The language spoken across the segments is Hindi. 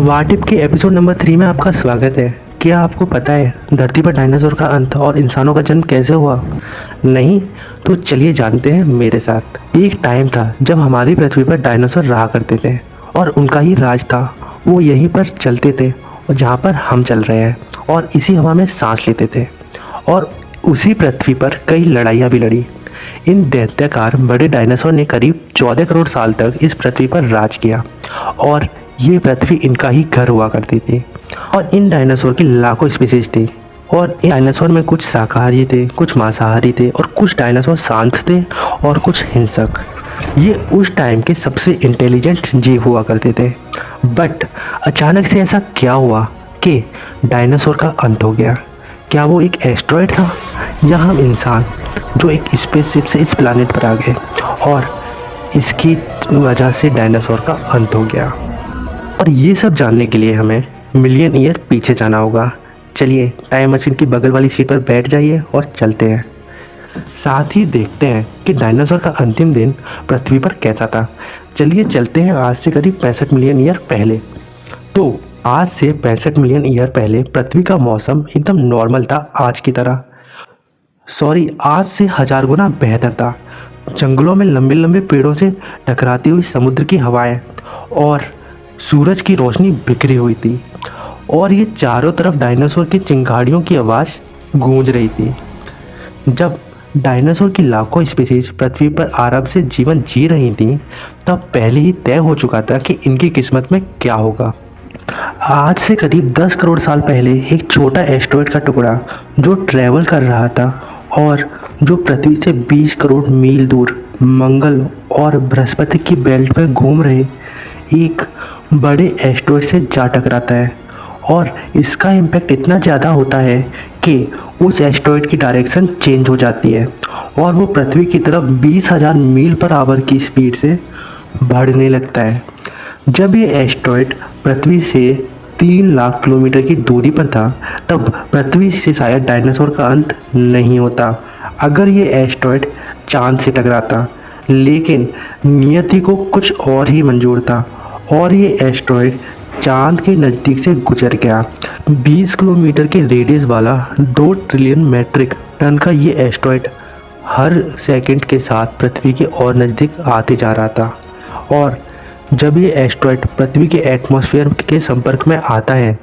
वाट इफ के एपिसोड नंबर 3 में आपका स्वागत है। क्या आपको पता है धरती पर डायनासोर का अंत और इंसानों का जन्म कैसे हुआ? नहीं? तो चलिए जानते हैं मेरे साथ। एक टाइम था जब हमारी पृथ्वी पर डायनासोर रहा करते थे और उनका ही राज था। वो यहीं पर चलते थे और जहाँ पर हम चल रहे हैं, और इसी हवा में सांस लेते थे, और उसी पृथ्वी पर कई लड़ाइयाँ भी लड़ी। इन दैत्याकार बड़े डायनासोर ने करीब 14 करोड़ साल तक इस पृथ्वी पर राज किया, और ये पृथ्वी इनका ही घर हुआ करती थी। और इन डायनासोर की लाखों स्पीसीज थी, और इन डायनासोर में कुछ शाकाहारी थे, कुछ मांसाहारी थे, और कुछ डायनासोर शांत थे और कुछ हिंसक। ये उस टाइम के सबसे इंटेलिजेंट जीव हुआ करते थे। बट अचानक से ऐसा क्या हुआ कि डायनासोर का अंत हो गया? क्या वो एक एस्ट्रॉयड था, या हम इंसान जो एक स्पेसशिप से इस प्लानेट पर आ गए और इसकी वजह से डायनासोर का अंत हो गया? और ये सब जानने के लिए हमें मिलियन ईयर पीछे जाना होगा। चलिए टाइम मशीन की बगल वाली सीट पर बैठ जाइए और चलते हैं। साथ ही देखते हैं कि डायनासोर का अंतिम दिन पृथ्वी पर कैसा था। चलिए चलते हैं आज से करीब 65 मिलियन ईयर पहले। तो आज से 65 मिलियन ईयर पहले पृथ्वी का मौसम एकदम नॉर्मल था, आज की तरह। सॉरी, आज से 1000 गुना बेहतर था। जंगलों में लंबे लंबे पेड़ों से टकराती हुई समुद्र की हवाएं और सूरज की रोशनी बिखरी हुई थी, और ये चारों तरफ डायनासोर की चिंगारियों की आवाज़ गूंज रही थी। जब डायनासोर की लाखों स्पीसीज पृथ्वी पर आराम से जीवन जी रही थी, तब पहले ही तय हो चुका था कि इनकी किस्मत में क्या होगा। आज से करीब 10 करोड़ साल पहले एक छोटा एस्ट्रॉयड का टुकड़ा जो ट्रैवल कर रहा था और जो पृथ्वी से 20 करोड़ मील दूर मंगल और बृहस्पति की बेल्ट में घूम रहे एक बड़े एस्ट्रॉयड से जा टकराता है, और इसका इम्पैक्ट इतना ज़्यादा होता है कि उस एस्ट्रॉयड की डायरेक्शन चेंज हो जाती है और वो पृथ्वी की तरफ 20,000 मील पर आवर की स्पीड से बढ़ने लगता है। जब ये एस्ट्रॉयड पृथ्वी से 3 लाख किलोमीटर की दूरी पर था, तब पृथ्वी से शायद डायनासोर का अंत नहीं होता अगर ये एस्ट्रॉयड चांद से टकराता। लेकिन नियति को कुछ और ही मंजूर था, और ये एस्ट्रॉयड चांद के नज़दीक से गुजर गया। 20 किलोमीटर के रेडियस वाला 2 ट्रिलियन मैट्रिक टन का ये एस्ट्रॉयड हर सेकंड के साथ पृथ्वी के और नज़दीक आते जा रहा था। और जब ये एस्ट्रॉयड पृथ्वी के एटमॉस्फेयर के संपर्क में आता है,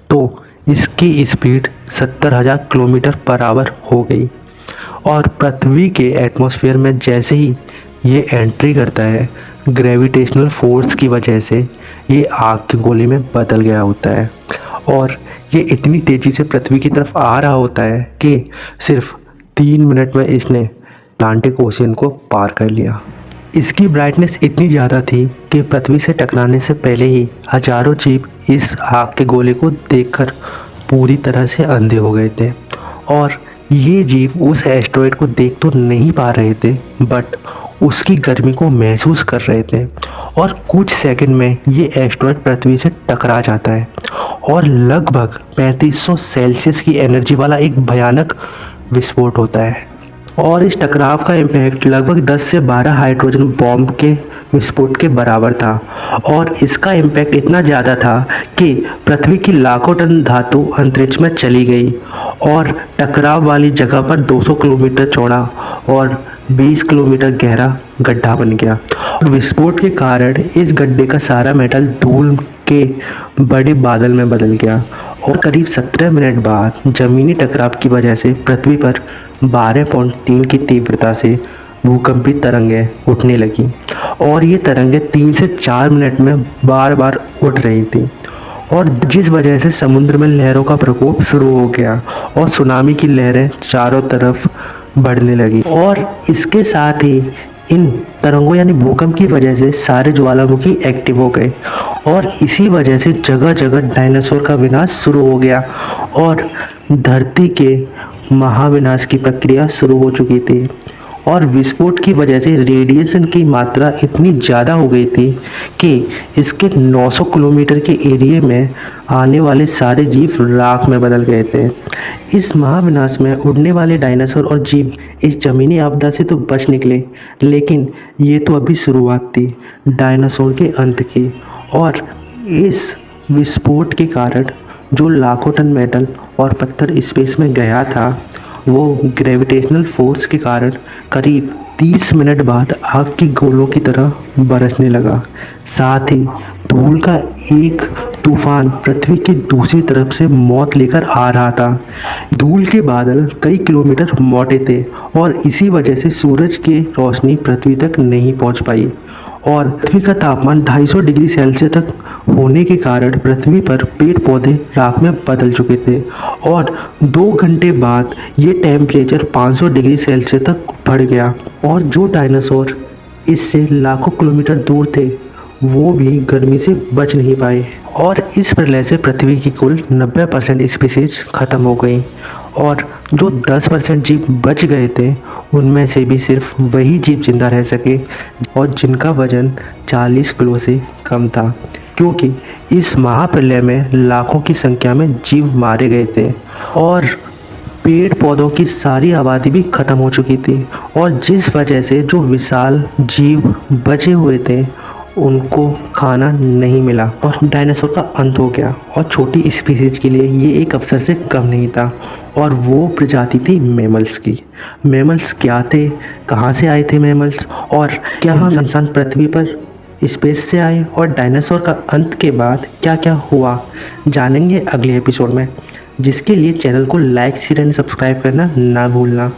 तो इसकी स्पीड 70,000 किलोमीटर पर आवर हो गई, और पृथ्वी के एटमॉस्फेयर में जैसे ही ये एंट्री करता है, ग्रेविटेशनल फोर्स की वजह से ये आग के गोले में बदल गया होता है, और ये इतनी तेज़ी से पृथ्वी की तरफ आ रहा होता है कि सिर्फ 3 मिनट में इसने अटलांटिक ओशियन को पार कर लिया। इसकी ब्राइटनेस इतनी ज़्यादा थी कि पृथ्वी से टकराने से पहले ही हजारों जीव इस आग के गोले को देखकर पूरी तरह से अंधे हो गए थे। और ये जीव उस एस्ट्रॉयड को देख तो नहीं पा रहे थे, बट उसकी गर्मी को महसूस कर रहे थे, और कुछ सेकंड में ये एस्ट्रॉयड पृथ्वी से टकरा जाता है, और लगभग 3500 सेल्सियस की एनर्जी वाला एक भयानक विस्फोट होता है। और इस टकराव का इम्पैक्ट लगभग 10 से 12 हाइड्रोजन बॉम्ब के विस्फोट के बराबर था, और इसका इम्पैक्ट इतना ज़्यादा था कि पृथ्वी की लाखों टन धातु अंतरिक्ष में चली गई, और टकराव वाली जगह पर 200 किलोमीटर चौड़ा और 20 किलोमीटर गहरा गड्ढा बन गया। और विस्फोट के कारण इस गड्ढे का सारा मेटल धूल के बड़े बादल में बदल गया, और करीब 17 मिनट बाद ज़मीनी टकराव की वजह से पृथ्वी पर 12.3 की तीव्रता से भूकंपी तरंगें उठने लगी, और ये तरंगें 3 से 4 मिनट में बार बार उठ रही थी, और जिस वजह से समुद्र में लहरों का प्रकोप शुरू हो गया, और सुनामी की लहरें चारों तरफ बढ़ने लगी। और इसके साथ ही इन तरंगों यानी भूकंप की वजह से सारे ज्वालामुखी एक्टिव हो गए, और इसी वजह से जगह जगह डायनासोर का विनाश शुरू हो गया, और धरती के महाविनाश की प्रक्रिया शुरू हो चुकी थी। और विस्फोट की वजह से रेडिएशन की मात्रा इतनी ज़्यादा हो गई थी कि इसके 900 किलोमीटर के एरिया में आने वाले सारे जीव राख में बदल गए थे। इस महाविनाश में उड़ने वाले डायनासोर और जीव इस ज़मीनी आपदा से तो बच निकले, लेकिन ये तो अभी शुरुआत थी डायनासोर के अंत की। और इस विस्फोट के कारण जो लाखों टन मेटल और पत्थर स्पेस में गया था, वो ग्रेविटेशनल फोर्स के कारण करीब 30 मिनट बाद आग की गोलों की तरह बरसने लगा। साथ ही धूल का एक तूफान पृथ्वी की दूसरी तरफ से मौत लेकर आ रहा था। धूल के बादल कई किलोमीटर मोटे थे और इसी वजह से सूरज की रोशनी पृथ्वी तक नहीं पहुंच पाई और पृथ्वी का तापमान 250 डिग्री सेल्सियस तक होने के कारण पृथ्वी पर पेड़ पौधे राख में बदल चुके थे और 2 घंटे बाद ये टेम्परेचर 500 डिग्री सेल्सियस तक बढ़ गया और जो डायनासोर इससे लाखों किलोमीटर दूर थे वो भी गर्मी से बच नहीं पाए और इस प्रलय से पृथ्वी की कुल 90% स्पीसीज खत्म हो गई और जो 10% जीव बच गए थे उनमें से भी सिर्फ वही जीव जिंदा रह सके और जिनका वजन 40 किलो से कम था, क्योंकि इस महाप्रलय में लाखों की संख्या में जीव मारे गए थे और पेड़ पौधों की सारी आबादी भी खत्म हो चुकी थी और जिस वजह से जो विशाल जीव बचे हुए थे उनको खाना नहीं मिला और डायनासोर का अंत हो गया और छोटी स्पीसीज के लिए ये एक अवसर से कम नहीं था और वो प्रजाति थी मैमल्स की। मैमल्स क्या थे, कहाँ से आए थे मैमल्स और क्या हम इंसान पृथ्वी पर स्पेस से आए और डायनासोर का अंत के बाद क्या क्या हुआ जानेंगे अगले एपिसोड में, जिसके लिए चैनल को लाइक शेयर एंड सब्सक्राइब करना ना भूलना।